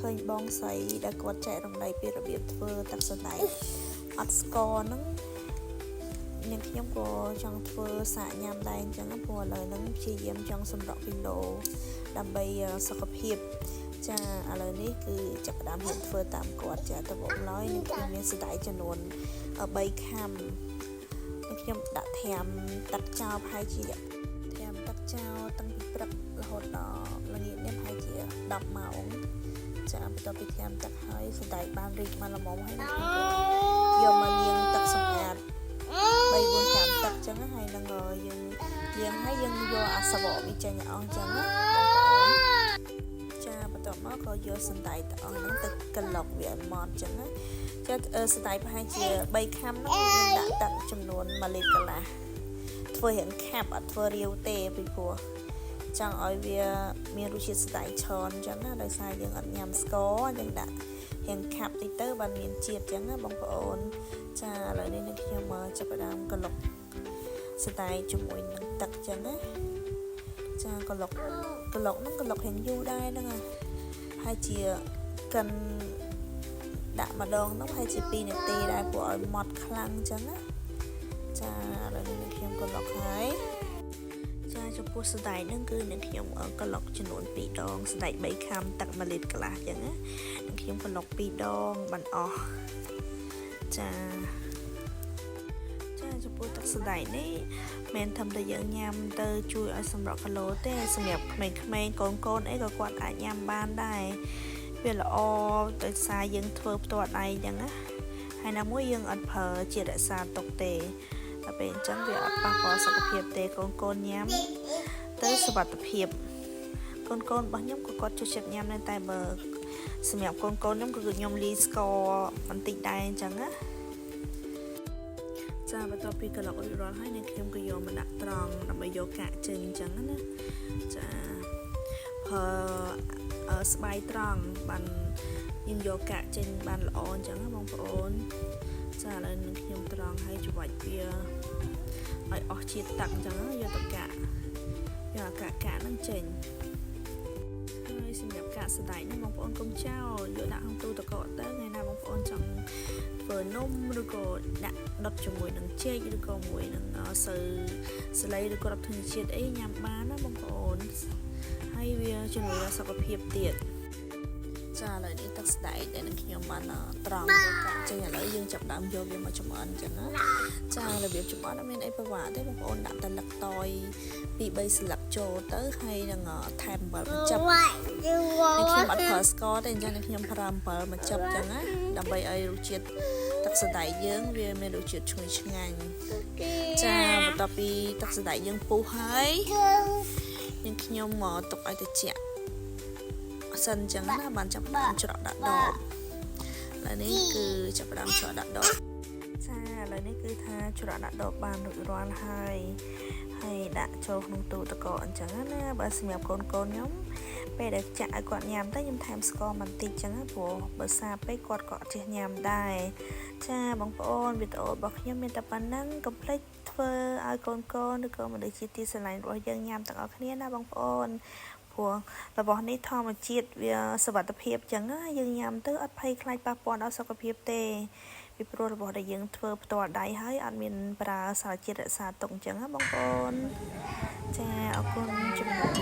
khơi bong sấy đã có chạy trong này bịរបៀបធ្វើទឹកសណ្តែកអត់ស្ករហ្នឹងអ្នកខ្ញុំក៏ចង់ធ្វើសាកញ៉ាំដែរអញ្ចឹងព្រោះឥឡូវហ្នឹងព្យាយាមចង់សម្រក់គីឡូដើម្បីសុខភាពចាឥឡូវនេះគឺចាប់ផ្ដើមហ៊ានធ្វើតាមគាត់ចាទៅបងឡើយនេះគឺមានសណ្តែកចំនួន3ខាំខ្ញុំដាក់ត្រាំទឹកចោលប្រហែលជាត្រាំទឹកចោលតាំងពីព្រឹករហូតដល់ល្ងាចនេះប្រហែលជា10ម៉ោងចាបន្ទាប់ពីត្រាំទឹកហើយសណ្តែកបានរីកមកល្មមហើយខ្ញុំយកមកលាងទឹកសម្អាត3-4 5ទឹកចឹងហើយនឹងយើងលាងហើយយើងយកអាសវកវាចេញអស់ចឹងណាបងប្អូនចាបន្ទាប់មកក៏យកសណ្តែកទាំងអស់ហ្នឹងទៅក្លុកវាឲ្យម៉ត់ចឹងណាចាសណ្តែកប្រហែលជា3ខាំហ្នឹងយើងដាក់ទឹកចំនួន1លីត្រកន្លះធ្វើរៀងខាប់អត់ធ្វើរាវទេពីព្រោះចង់ឲ្យវាមានរសជាតិសណ្តែកឆនចឹងណាដោយសារយើងអត់ញ៉ាំស្ករយើងដាក់រៀងខាប់តិចទៅបានមានជាតិចឹងណាបងប្អូនចាឥឡូវនេះខ្ញុំមកចាប់ផ្ដើមក្លុកសណ្តែកជាមួយនឹងទឹកចឹងណាចាក្លុកហ្នឹងក្លុករៀងយូរដែរហ្នឹងហើយជាកិនដាក់ម្ដងហ្នឹងហើយជា2នាទីដែរព្រោះឲ្យម៉ត់ខ្លាំងចឹងណាចាឥឡូវនេះខ្ញុំក្លុកហើយចាចំពោះសណ្តែកហ្នឹងគឺនឹងខ្ញុំក្លុកចំនួន2ដងសណ្តែក3ខាំទឹក1លីត្រកន្លះចឹងណានឹងខ្ញុំក្លុក2ដងបានអស់ចាចំពោះទឹកសណ្តែកនេះមិនធម្មតាយើងញ៉ាំទៅជួយឲ្យសម្រក់កាឡូទេសម្រាប់ក្មេងៗកូនអីក៏គាត់អាចញ៉ាំបានដែរវាល្អដោយសារយើងធ្វើផ្ទាល់ដៃចឹងណាហើយណាមួយយើងអត់ប្រើជាតិរក្សាទុកទេតែពេលអញ្ចឹងវាអត់ប៉ះពាល់សុខភាពទេកូនញ៉ាំទៅសុខភាពកូនរបស់ខ្ញុំក៏គាត់ចូលចិត្តញ៉ាំដែរតែបើសម្រាប់កូនខ្ញុំគឺខ្ញុំលាយស្ករបន្តិចដែរអញ្ចឹងណាចាបន្ទាប់ពីក្លុករួចរាល់ហើយខ្ញុំក៏យកមកដាក់ត្រង់ដើម្បីយកកាកចេញអញ្ចឹងណាចាប្រើស្បែកត្រង់បានយើងយកកាកចេញបានល្អអញ្ចឹងណាបងប្អូនចាឥឡូវនឹងខ្ញុំត្រង់ហើយច្របាច់វាឲ្យអស់ជាតិទឹកអញ្ចឹងយកទៅកាកយកអាកាកហ្នឹងចេញហើយសម្រាប់កាកសណ្តែកនេះបងប្អូនកុំចោលយកដាក់ក្នុងទូទឹកកកទៅថ្ងៃណាបងប្អូនចង់ធ្វើនំឬក៏ដាក់ដុតជាមួយនឹងចេកឬក៏មួយនឹងសូវសលៃឬក៏រ៉បធញ្ញជាតិអីញ៉ាំបានណាបងប្អូនហើយវាជំនួយដល់សុខភាពទៀតចាឥឡូវនេះទឹកស្ដែកដែលនឹងខ្ញុំបានត្រង់យកកាក់ចេញឥឡូវយើងចាប់ដើមយកវាមកចម្អិនចឹងណាចារបៀបចម្អិនអត់មានអីពិបាកទេបងប្អូនដាក់តែលឹកតយ 2-3 ស្លឹកចូលទៅហើយនឹងថែមអំបិលមកចិបខ្ញុំអត់ប្រើស្ករទេអញ្ចឹងខ្ញុំប្រើអំបិលមកចិបចឹងណាដើម្បីឲ្យរសជាតិទឹកសណ្តែកយើងវាមានរសជាតិឈ្ងុយឆ្ងាញ់ចាបន្ទាប់ពីទឹកសណ្តែកយើងពុះហើយនឹងខ្ញុំមកទុកឲ្យត្រជាក់សិនចឹងណាបានចាប់ផ្ដើមច្រកដាក់ដបឥឡូវនេះគឺចាប់ផ្ដើមច្រកដាក់ដបចាឥឡូវនេះគឺថាច្រកដាក់ដបបានរួចរាល់ហើយដាក់ចូលក្នុងទូទឹកកកអញ្ចឹងណាបើសម្រាប់កូនខ្ញុំពេលដែលចាក់ឲ្យគាត់ញ៉ាំទៅខ្ញុំថែមស្ករបន្តិចចឹងណាព្រោះបើសាពេកគាត់ក៏អត់ចេះញ៉ាំដែរចាបងប្អូនវីដេអូរបស់ខ្ញុំមានតែប៉ុណ្ណឹងកុំភ្លេចធ្វើឲ្យកូនឬក៏មនុស្សជាទីស្រឡាញ់របស់យើងញ៉ាំទាំងអស់គ្នាណាបងប្អូនព្រោះរបស់នេះធម្មជាតិវាសុវត្ថិភាពចឹងណាយើងញ៉ាំទៅអត់ភ័យខ្លាចប៉ះពាល់ដល់សុខភាពទេពីព្រោះរបស់ដែលយើងធ្វើផ្ទាល់ដៃហើយអត់មានប្រើសារជាតិរក្សាទុកអញ្ចឹងណាបងប្អូនចាអរគុណជំនួស